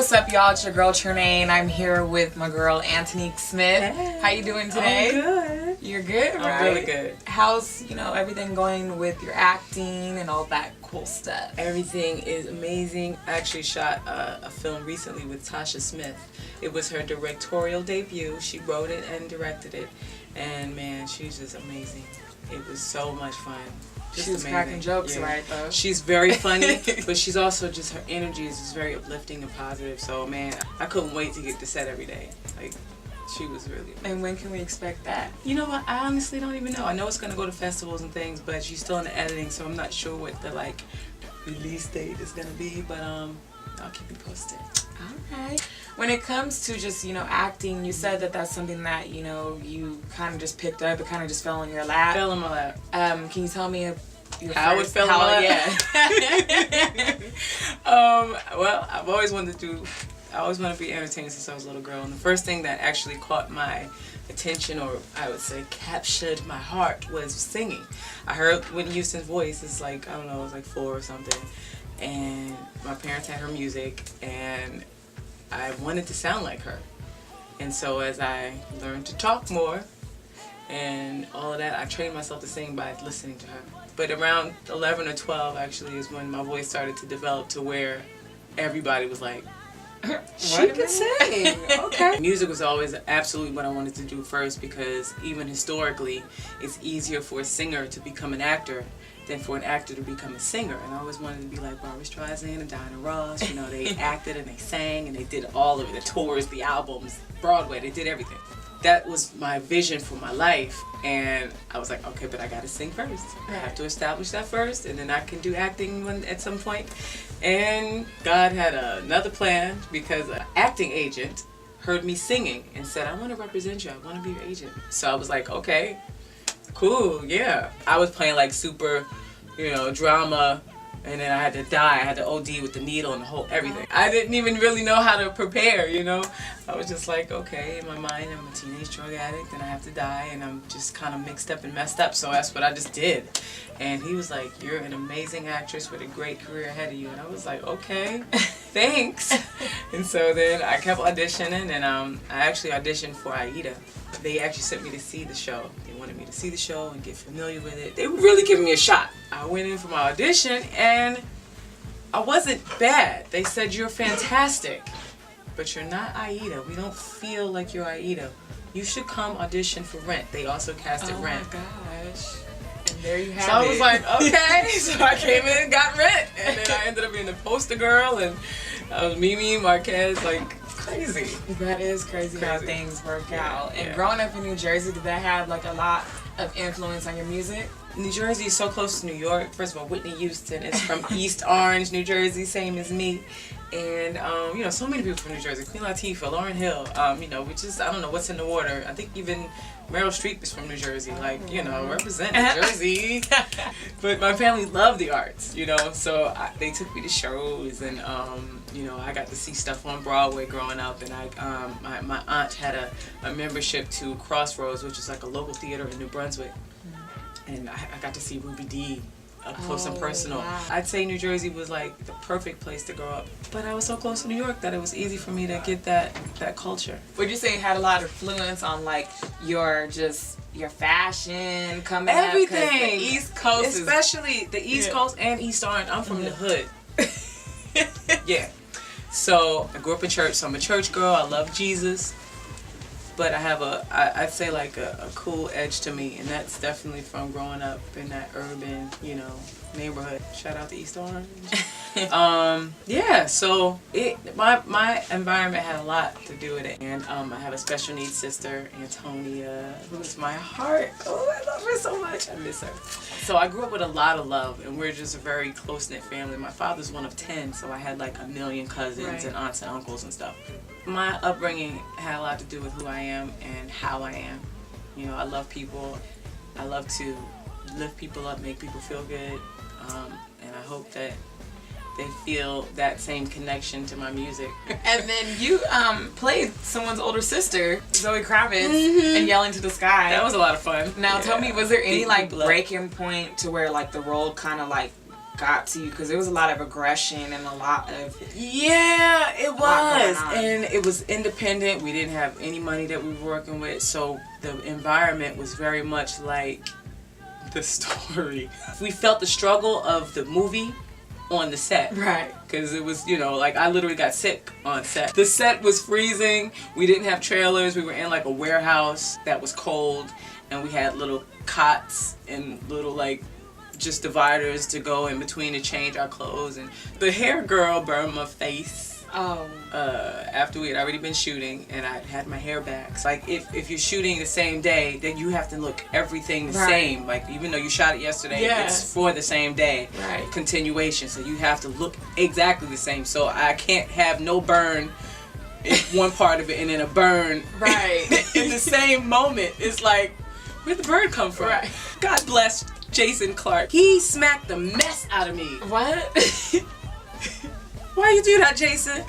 what's up, y'all? It's your girl Trinae. I'm here with my girl Antonique Smith. Hey. How you doing today? I'm good. You're good, right? I'm really good. How's everything going with your acting and all that cool stuff? Everything is amazing. I actually shot a film recently with Tasha Smith. It was her directorial debut. She wrote it and directed it, and man, she's just amazing. It was so much fun. She was cracking jokes, right, though? She's very funny, but she's also just, her energy is just very uplifting and positive. So, man, I couldn't wait to get to set every day. Like, she was really amazing. And when can we expect that? You know what? I honestly don't even know. I know it's going to go to festivals and things, but she's still in the editing, so I'm not sure what the, release date is going to be. But, I'll keep you posted. Okay. When it comes to just, acting, you said that that's something that, you kind of just picked up. It kind of just fell in your lap. Fell in my lap. Can you tell me how it fell in my lap? Yeah. Well, I always wanted to be entertained since I was a little girl. And the first thing that actually caught my attention, or I would say captured my heart, was singing. I heard Whitney Houston's voice. It's like, I don't know, it was like 4 or something. And my parents had her music, and I wanted to sound like her. And so as I learned to talk more and all of that, I trained myself to sing by listening to her. But around 11 or 12 actually is when my voice started to develop to where everybody was like, she can sing. Okay. Music was always absolutely what I wanted to do first, because even historically, it's easier for a singer to become an actor than for an actor to become a singer. And I always wanted to be like Barbra Streisand and Diana Ross. They acted and they sang and they did all of it, the tours, the albums, Broadway, they did everything. That was my vision for my life, and I was like, okay, but I gotta sing first. I have to establish that first, and then I can do acting at some point. And God had another plan, because an acting agent heard me singing and said, I want to represent you, I want to be your agent. So I was like, okay, cool, yeah. I was playing like super, drama, and then I had to die. I had to OD with the needle and the whole everything. I didn't even really know how to prepare, I was just like, okay, in my mind, I'm a teenage drug addict and I have to die, and I'm just kind of mixed up and messed up, so that's what I just did. And he was like, you're an amazing actress with a great career ahead of you. And I was like, okay, thanks. And so then I kept auditioning, and I actually auditioned for Aida. They actually sent me to see the show. They wanted me to see the show and get familiar with it. They were really giving me a shot. I went in for my audition, and I wasn't bad. They said, you're fantastic, but you're not Aida. We don't feel like you're Aida. You should come audition for Rent. They also casted Rent. Oh my gosh. And there you have it. So I was like, okay. So I came in and got Rent. And then I ended up being the poster girl, and I was Mimi Marquez, like, crazy. That is crazy how things work out. And growing up in New Jersey, did that have a lot of influence on your music? New Jersey is so close to New York. First of all, Whitney Houston is from East Orange, New Jersey, same as me. And, so many people from New Jersey. Queen Latifah, Lauryn Hill, which is, I don't know what's in the water. I think even Meryl Streep is from New Jersey. Represent New Jersey. But my family loved the arts, so they took me to shows, and, I got to see stuff on Broadway growing up. And my aunt had a membership to Crossroads, which is like a local theater in New Brunswick. And I got to see Ruby Dee up close and personal. Wow. I'd say New Jersey was like the perfect place to grow up. But I was so close to New York that it was easy for me to get that culture. Would you say it had a lot of influence on your fashion coming up? Everything. The East Coast, especially the East Coast and East Orange. I'm from the hood. Yeah. So I grew up in church. So I'm a church girl. I love Jesus. But I have I'd say like a cool edge to me, and that's definitely from growing up in that urban, neighborhood. Shout out to East Orange. So my environment had a lot to do with it. And I have a special needs sister, Antonia, who's my heart. Oh, I love her so much. I miss her. So I grew up with a lot of love, and we're just a very close-knit family. My father's one of 10, so I had like a million cousins and aunts and uncles and stuff. My upbringing had a lot to do with who I am and how I am. I love people. I love to lift people up, make people feel good, and I hope that they feel that same connection to my music. And then you played someone's older sister, Zoe Kravitz, in Yelling to the Sky. That was a lot of fun. Now tell me, was there any breaking point to where the role kind of got to you? Because there was a lot of aggression and a lot of... Yeah, it was. going on. And it was independent. We didn't have any money that we were working with. So the environment was very much like the story. We felt the struggle of the movie on the set. Right. Because it was, you know, like I literally got sick on set. The set was freezing. We didn't have trailers. We were in like a warehouse that was cold. And we had little cots and little like just dividers to go in between to change our clothes. And the hair girl burned my face. Oh. After we had already been shooting and I had my hair back. So, like if you're shooting the same day, then you have to look everything the same. Like even though you shot it yesterday, it's for the same day. Right. Continuation. So you have to look exactly the same. So I can't have no burn in one part of it and then a burn in the same moment. It's like, where'd the burn come from? Right. God bless Jason Clark. He smacked the mess out of me. What? Why you do that, Jason?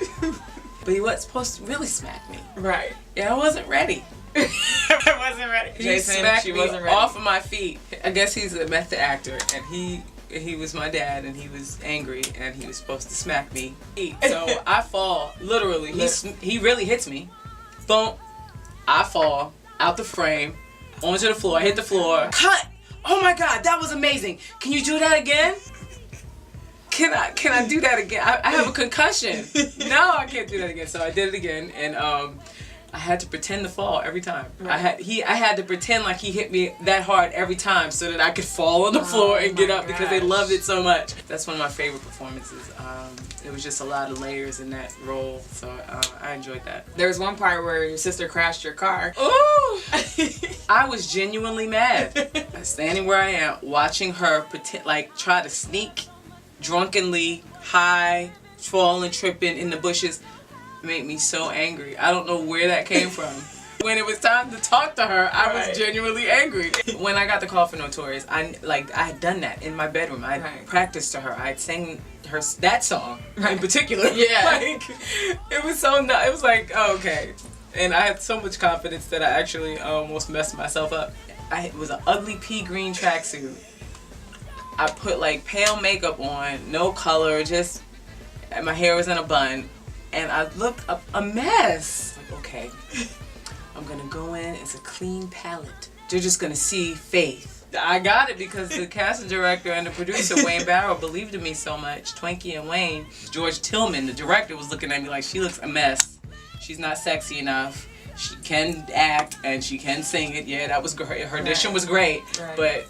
But he wasn't supposed to really smack me. Right. Yeah, I wasn't ready. I wasn't ready. Jason smacked me off of my feet. I guess he's a method actor, and he was my dad, and he was angry, and he was supposed to smack me. So I fall, literally. He really hits me. Boom. I fall out the frame, onto the floor. I hit the floor. Cut! Oh my God, that was amazing. Can you do that again? Can I do that again? I have a concussion. No, I can't do that again. So I did it again, and I had to pretend to fall every time. Right. I had to pretend like he hit me that hard every time so that I could fall on the floor and get up because they loved it so much. That's one of my favorite performances. It was just a lot of layers in that role, so I enjoyed that. There was one part where your sister crashed your car. Ooh! I was genuinely mad. Standing where I am, watching her pretend, like try to sneak drunkenly, high, falling, tripping in the bushes, made me so angry. I don't know where that came from. When it was time to talk to her, I was genuinely angry. When I got the call for Notorious, I had done that in my bedroom. I practiced to her. I had sang her that song in particular. Yeah. Like, it was so it was like, oh, okay. And I had so much confidence that I actually almost messed myself up. It was an ugly pea green tracksuit. I put like pale makeup on, no color, just, and my hair was in a bun, and I looked a mess. Like, okay, I'm gonna go in, it's a clean palette. They're just gonna see Faith. I got it because the casting director and the producer, Wayne Barrow, believed in me so much. Twinkie and Wayne. George Tillman, the director, was looking at me like, she looks a mess. She's not sexy enough. She can act and she can sing it. Yeah, that was great. Her audition was great, but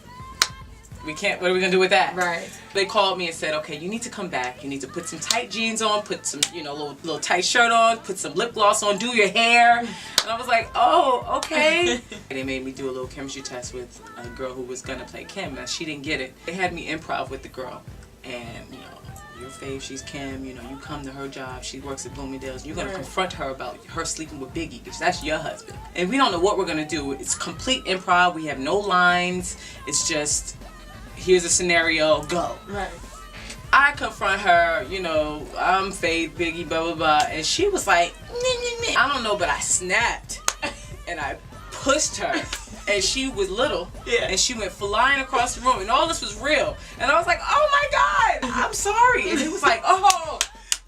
we can't, what are we gonna do with that? Right. They called me and said, okay, you need to come back. You need to put some tight jeans on, put some, you know, little tight shirt on, put some lip gloss on, do your hair. And I was like, oh, okay. They made me do a little chemistry test with a girl who was gonna play Kim. Now, she didn't get it. They had me improv with the girl. And, you know, your fave, she's Kim, you know, you come to her job, she works at Bloomingdale's, you're gonna confront her about her sleeping with Biggie, because that's your husband. And we don't know what we're gonna do. It's complete improv, we have no lines, it's just, here's a scenario, go. Right. I confront her, you know, I'm Faith, Biggie, blah, blah, blah, and she was like, I don't know, but I snapped, and I pushed her. And she was little, and she went flying across the room, and all this was real. And I was like, oh my God, I'm sorry. And it was like, oh,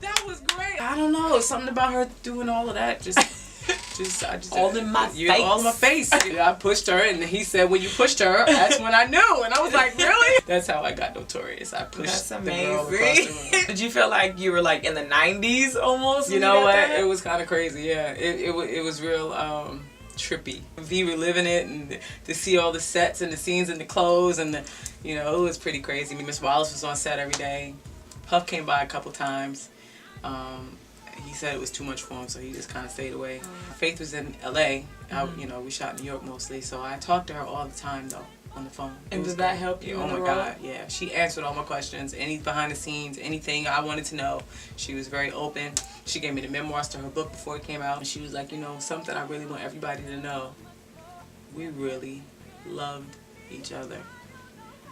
that was great. I don't know, something about her doing all of that, I just all in my face. All in my face. I pushed her, and he said, when you pushed her, that's when I knew. And I was like, really? That's how I got Notorious. I pushed the girl across the room. Did you feel like you were like in the 90s almost? You know what? It was kind of crazy, yeah. It was real trippy. We were living it, and to see all the sets and the scenes and the clothes, and the, you know, it was pretty crazy. Miss Wallace was on set every day. Puff came by a couple times. He said it was too much for him, so he just kind of stayed away. Faith was in LA. You know, we shot in New York mostly, so I talked to her all the time though on the phone. And did that help you? Oh my God, yeah. She answered all my questions, any behind the scenes, anything I wanted to know. She was very open. She gave me the memoirs to her book before it came out, and she was like, you know, something I really want everybody to know. We really loved each other.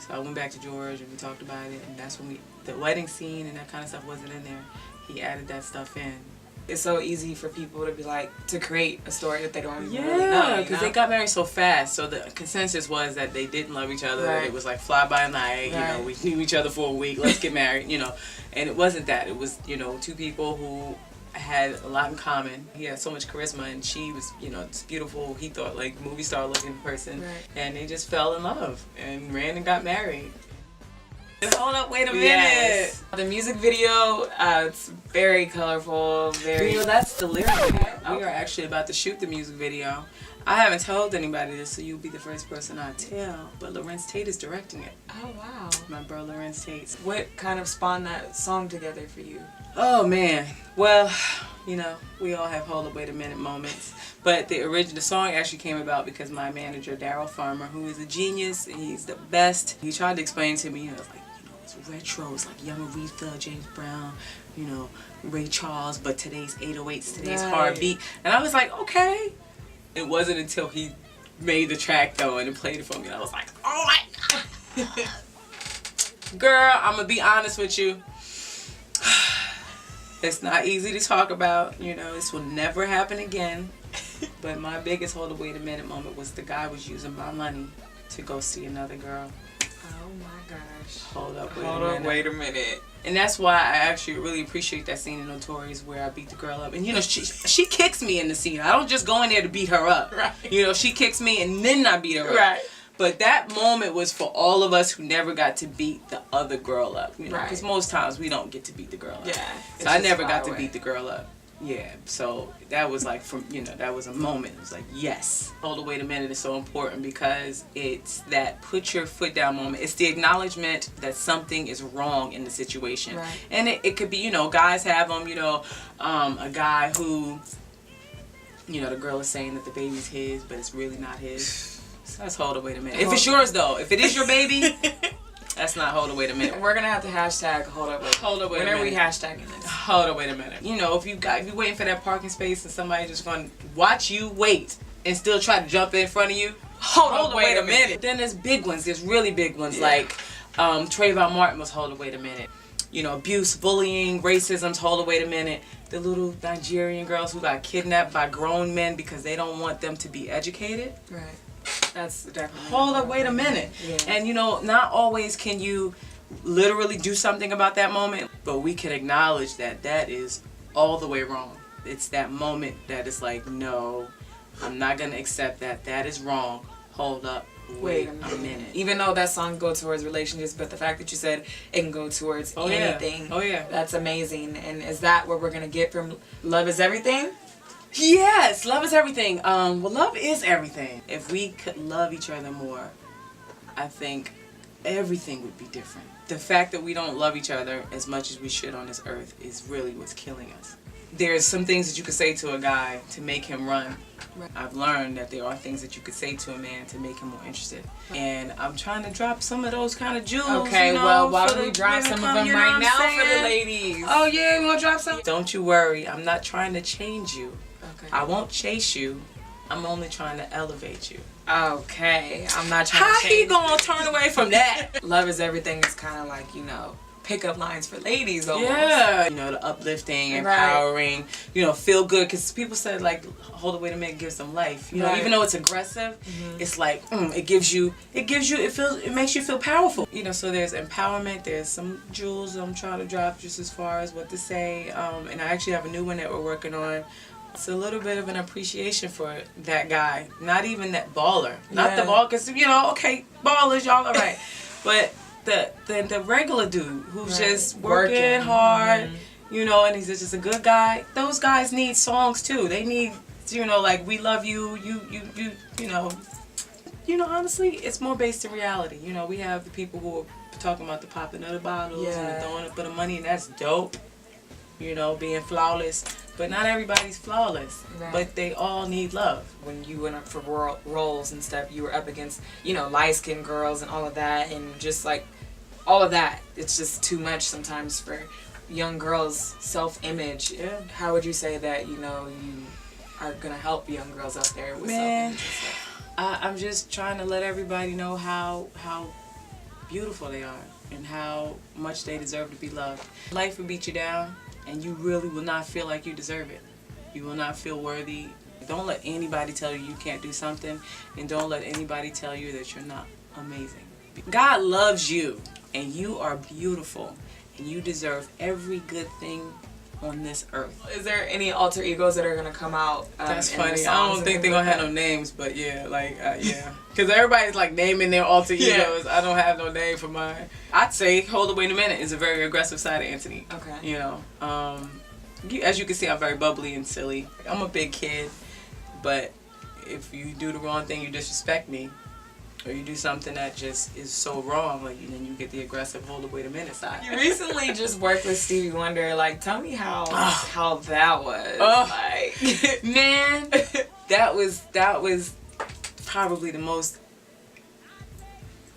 So I went back to George and we talked about it, and that's when the wedding scene and that kind of stuff wasn't in there. He added that stuff in, It's so easy for people to be like, to create a story that they don't even really know. Because they got married so fast. So the consensus was that they didn't love each other. Right. It was like fly by night. You know, we knew each other for a week. Let's get married. You know, and it wasn't that. It was, you know, two people who had a lot in common. He had so much charisma, and she was, you know, this beautiful, he thought like movie star looking person. Right. And they just fell in love and ran and got married. Hold up, wait a minute. Yes. The music video, it's very colorful, very... You know, that's the lyric video. We are actually about to shoot the music video. I haven't told anybody this, so you'll be the first person I tell. But Lorenz Tate is directing it. Oh, wow. My bro Lorenz Tate. What kind of spawned that song together for you? Oh, man. Well, you know, we all have hold up, wait a minute moments. But the song actually came about because my manager, Daryl Farmer, who is a genius, and he's the best. He tried to explain to me, you know, like, it's retro, it's like Young Aretha, James Brown, you know, Ray Charles, but today's 808s, today's hard beat. And I was like, okay. It wasn't until he made the track though and played it for me, and I was like, oh my God. Girl, I'm gonna be honest with you. It's not easy to talk about, you know, this will never happen again. But my biggest hold up, wait a minute moment was the guy was using my money to go see another girl. Oh my gosh. Hold up, wait a minute. And that's why I actually really appreciate that scene in Notorious where I beat the girl up. And you know, she kicks me in the scene. I don't just go in there to beat her up. Right. You know, she kicks me and then I beat her up. Right. But that moment was for all of us who never got to beat the other girl up. You know, because most times we don't get to beat the girl up. Yeah. So I never got to beat the girl up. Yeah, so that was like, that was a moment. It was like, yes. Hold on, wait a minute is so important because it's that put your foot down moment. It's the acknowledgement that something is wrong in the situation. Right. And it could be, you know, guys have them, you know, a guy who, you know, the girl is saying that the baby's his, but it's really not his. So that's hold on, wait a minute. If it's yours though, if it is your baby, that's not hold on, wait a minute. We're gonna have to hashtag hold up, wait a minute. When are we hashtagging this? Hold on, wait a minute. You know, if you're waiting for that parking space and somebody just gonna watch you wait and still try to jump in front of you, hold on, wait a minute. Then there's big ones. There's really big ones like Trayvon Martin was hold on, wait a minute. You know, abuse, bullying, racism's hold on, wait a minute. The little Nigerian girls who got kidnapped by grown men because they don't want them to be educated. Right. That's definitely. Hold up, wait a minute. Yeah. And you know, not always can you literally do something about that moment, but we can acknowledge that that is all the way wrong. It's that moment that is like, no, I'm not gonna accept that. That is wrong. Hold up, wait a minute. Even though that song go towards relationships, but the fact that you said it can go towards anything. Oh yeah. That's amazing. And is that what we're gonna get from Love Is Everything? Yes, love is everything. Well, love is everything. If we could love each other more, I think everything would be different. The fact that we don't love each other as much as we should on this earth is really what's killing us. There's some things that you could say to a guy to make him run. Right. I've learned that there are things that you could say to a man to make him more interested. And I'm trying to drop some of those kind of jewels. Okay, you know, well, why don't we drop some of them right now for the ladies? Oh yeah, we want to drop some? Don't you worry, I'm not trying to change you. Okay. I won't chase you. I'm only trying to elevate you. Okay, I'm not trying to change. How he gonna turn away from that? Love Is Everything is kind of like, you know, pickup lines for ladies almost. Yeah. You know, the uplifting, empowering, you know, feel good. Because people said, like, hold on, wait a minute, gives them life. You know, even though it's aggressive, it's like, it makes you feel powerful. You know, so there's empowerment. There's some jewels I'm trying to drop just as far as what to say. And I actually have a new one that we're working on. It's a little bit of an appreciation for that guy. Not even that baller. Not the baller, because, you know, okay, ballers, y'all all right. But the regular dude who's just working hard, you know, and he's just a good guy. Those guys need songs too. They need, you know, like, we love you, you know, honestly, it's more based in reality. You know, we have the people who are talking about the popping of the bottles and the throwing up of the money, and that's dope. You know, being flawless. But not everybody's flawless. Right. But they all need love. When you went up for roles and stuff, you were up against, you know, light-skinned girls and all of that. And just like, all of that. It's just too much sometimes for young girls' self-image. Yeah. How would you say that, you know, you are going to help young girls out there with self-image and stuff? I'm just trying to let everybody know how beautiful they are and how much they deserve to be loved. Life will beat you down. and you really will not feel like you deserve it. You will not feel worthy. Don't let anybody tell you you can't do something, and don't let anybody tell you that you're not amazing. God loves you, and you are beautiful, and you deserve every good thing on this earth. Is there any alter egos that are gonna come out? That's funny. I don't think they're gonna have no names, but yeah, like yeah, because everybody's like naming their alter egos. Yeah. I don't have no name for mine. I'd say Hold It Wait a Minute is a very aggressive side of Antonique. Okay. You know, as you can see, I'm very bubbly and silly. I'm a big kid, but if you do the wrong thing, you disrespect me, or you do something that just is so wrong, like then you get the aggressive Hold It Wait a Minute side. You recently just worked with Stevie Wonder. Like, tell me how that was. Like, man, that was probably the most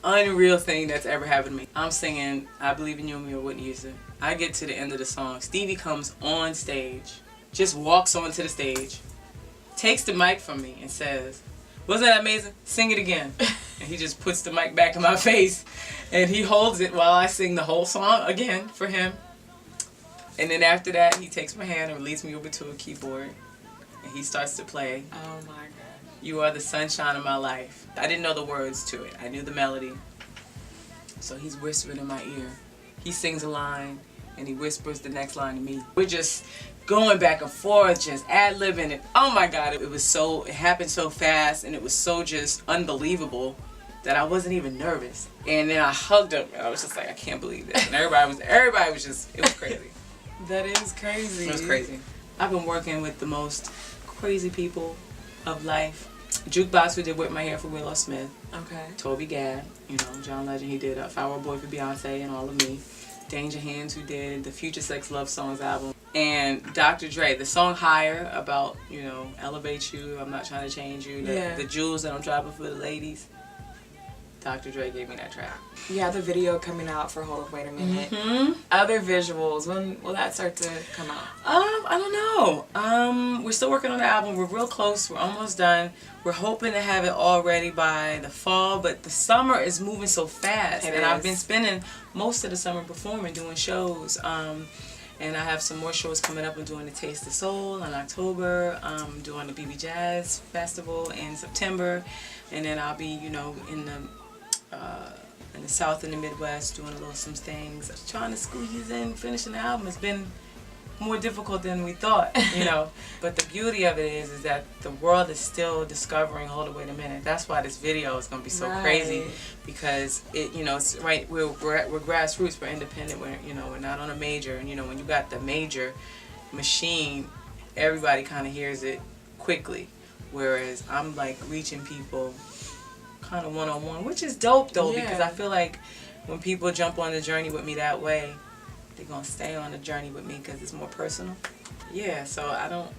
unreal thing that's ever happened to me. I'm singing I Believe in You and Me or Whitney Houston. I get to the end of the song. Stevie comes on stage, just walks onto the stage, takes the mic from me and says, "Wasn't that amazing? Sing it again." And he just puts the mic back in my face, and he holds it while I sing the whole song again for him. And then after that, he takes my hand and leads me over to a keyboard, and he starts to play. Oh my God. You Are the Sunshine of My Life. I didn't know the words to it. I knew the melody. So he's whispering in my ear. He sings a line, and he whispers the next line to me. We're just going back and forth, just ad-libbing it. Oh my God, it happened so fast, and it was so just unbelievable that I wasn't even nervous. And then I hugged him, and I was just like, I can't believe this. And everybody was just, it was crazy. That is crazy. It was crazy. I've been working with the most crazy people of life. Jukebox, who did Whip My Hair for Willow Smith. Okay. Toby Gad, you know, John Legend, he did If I Were a Boy for Beyonce and All of Me. Danger Hands, who did the Future Sex Love Songs album. And Dr. Dre, the song Higher, about, you know, elevate you, I'm not trying to change you, the jewels that I'm dropping for the ladies. Dr. Dre gave me that track. You have the video coming out for Hold Up Wait a Minute. Mm-hmm. Other visuals, when will that start to come out? I don't know. We're still working on the album. We're real close. We're almost done. We're hoping to have it all ready by the fall, but the summer is moving so fast. I've been spending most of the summer performing, doing shows. And I have some more shows coming up. I'm doing the Taste of Soul in October. I'm doing the BB Jazz Festival in September. And then I'll be, you know, in the South and the Midwest doing some things. Trying to squeeze in finishing the album has been more difficult than we thought, you know. But the beauty of it is that the world is still discovering Hold It Wait a Minute. That's why this video is going to be so crazy, because it, you know, it's right, we're grassroots, we're independent, we're not on a major. And you know, when you got the major machine, everybody kind of hears it quickly, whereas I'm like reaching people kind of one-on-one, which is dope though, because I feel like when people jump on the journey with me that way, they're gonna stay on the journey with me because it's more personal. Yeah, so I don't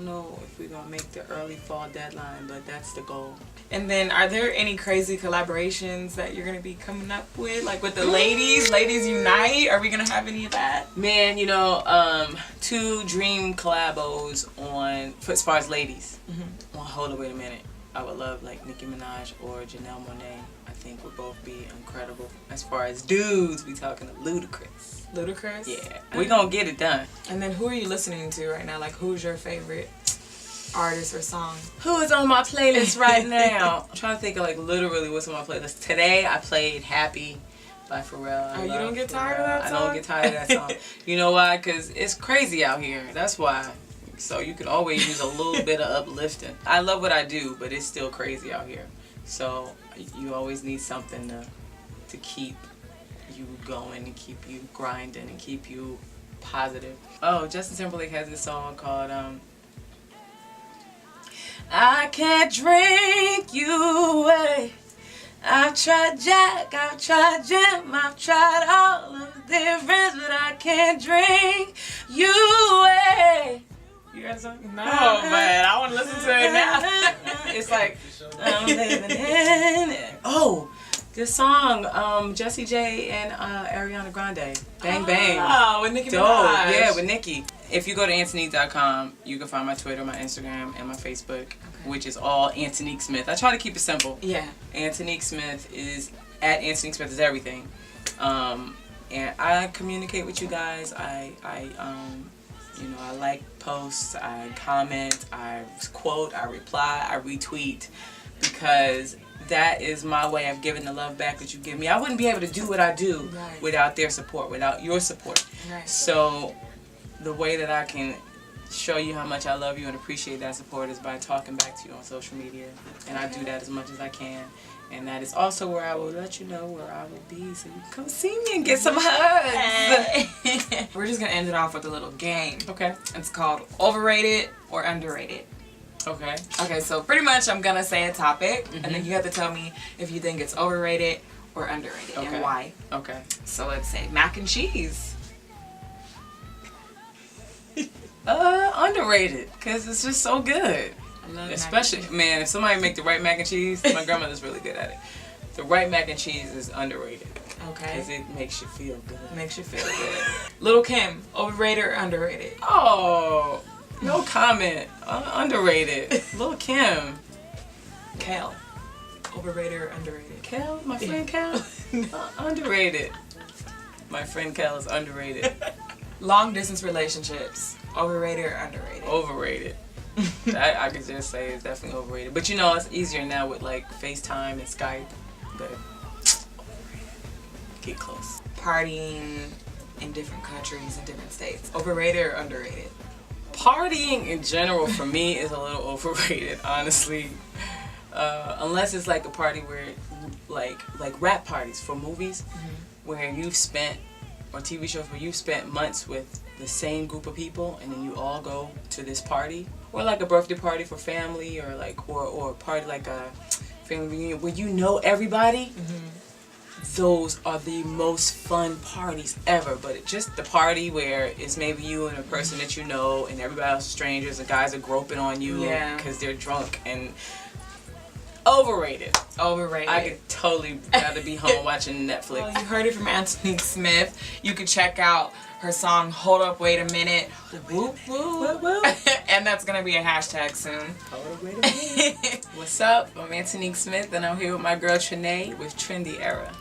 know if we're gonna make the early fall deadline, but that's the goal. And then, are there any crazy collaborations that you're gonna be coming up with, like with the ladies unite? Are we gonna have any of that? Man, you know, 2 dream collabos as far as ladies. Mm-hmm. On Hold It Wait a Minute. I would love like Nicki Minaj or Janelle Monáe. I think would both be incredible. As far as dudes, we talking to Ludacris. Ludacris? Yeah, we gonna get it done. And then who are you listening to right now? Like, who's your favorite artist or song? Who is on my playlist right now? I'm trying to think of like literally what's on my playlist. Today I played Happy by Pharrell. You don't get tired of that song? I don't get tired of that song. You know why? Because it's crazy out here. That's why. So you can always use a little bit of uplifting. I love what I do, but it's still crazy out here. So you always need something to keep you going and keep you grinding and keep you positive. Oh, Justin Timberlake has this song called I Can't Drink You Away. I've tried Jack, I've tried Jim, I've tried all of the difference, but I can't drink you away. You heard something? No, man, I want to listen to it now. It's like, I'm living in it. Oh, this song, Jessie J and Ariana Grande. Bang Bang. Oh, with Nicki Minaj. Yeah, with Nicki. If you go to Antonique.com, you can find my Twitter, my Instagram, and my Facebook, which is all Antonique Smith. I try to keep it simple. Yeah. Antonique Smith is, at Antonique Smith is everything. And I communicate with you guys. I like posts, I comment, I quote, I reply, I retweet, because that is my way of giving the love back that you give me. I wouldn't be able to do what I do without their support, without your support. Right. So the way that I can show you how much I love you and appreciate that support is by talking back to you on social media. And I do that as much as I can. And that is also where I will let you know where I will be, so you can come see me and get some hugs. We're just going to end it off with a little game. Okay. It's called Overrated or Underrated. Okay. Okay, so pretty much I'm going to say a topic, and then you have to tell me if you think it's overrated or underrated, and why. Okay. So let's say mac and cheese. Underrated, because it's just so good. I love Especially, mac and cheese. man, if somebody make the right mac and cheese, my grandmother's really good at it. The right mac and cheese is underrated. Okay. Because it makes you feel good. Makes you feel good. Little Kim, overrated or underrated? Oh, no comment. Underrated. Lil' Kim. Kale, overrated or underrated? Kel, my friend Kel? Underrated. My friend Kel is underrated. Long distance relationships, overrated or underrated? Overrated. I could just say it's definitely overrated. But you know, it's easier now with like FaceTime and Skype. But get close. Partying in different countries and different states, overrated or underrated? Partying in general for me is a little overrated, honestly. Unless it's like a party where, like rap parties for movies, where you've spent, or TV shows where you've spent months with the same group of people, and then you all go to this party, or like a birthday party for family, or like or a party like a family reunion where you know everybody. Those are the most fun parties ever. But just the party where it's maybe you and a person that you know, and everybody else is strangers, and guys are groping on you because they're drunk, and overrated. Overrated. I could totally rather be home watching Netflix. Well, you heard it from Antonique Smith. You could check out her song "Hold Up, Wait a Minute," whoop whoop, and that's gonna be a hashtag soon. Hold up, wait a minute. What's up? I'm Antonique Smith, and I'm here with my girl Trinae with Trendy Era.